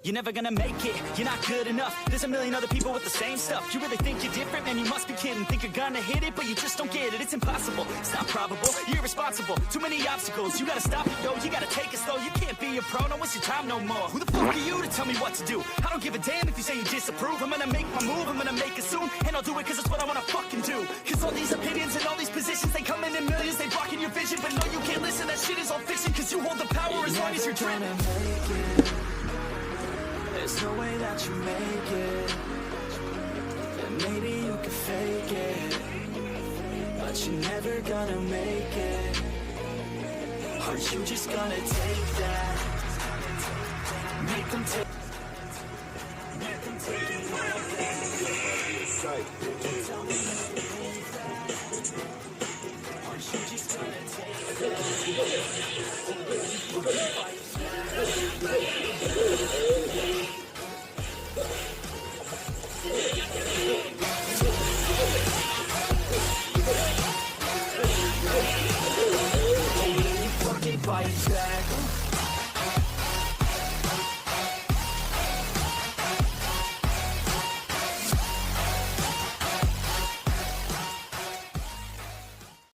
You're never gonna make it, you're not good enough. There's a million other people with the same stuff. You really think you're different? Man, you must be kidding. Think you're gonna hit it, but you just don't get it. It's impossible, it's not probable, you're irresponsible. Too many obstacles, you gotta stop it, yo. You gotta take it slow, you can't be a pro. Don't waste your time no more. Who the fuck are you to tell me what to do? I don't give a damn if you say you disapprove. I'm gonna make my move, I'm gonna make it soon. And I'll do it cause it's what I wanna fucking do. Cause all these opinions and all these positions, they come in millions, they blocking your vision. But no, you can't listen, that shit is all fiction. Cause you hold the power as long as you're dreaming. There's no way that you make it. And maybe you can fake it, but you're never gonna make it. Aren't you just gonna take that? Make them take. Make them take it all back. Tell me that you believe that. Aren't you just gonna take that?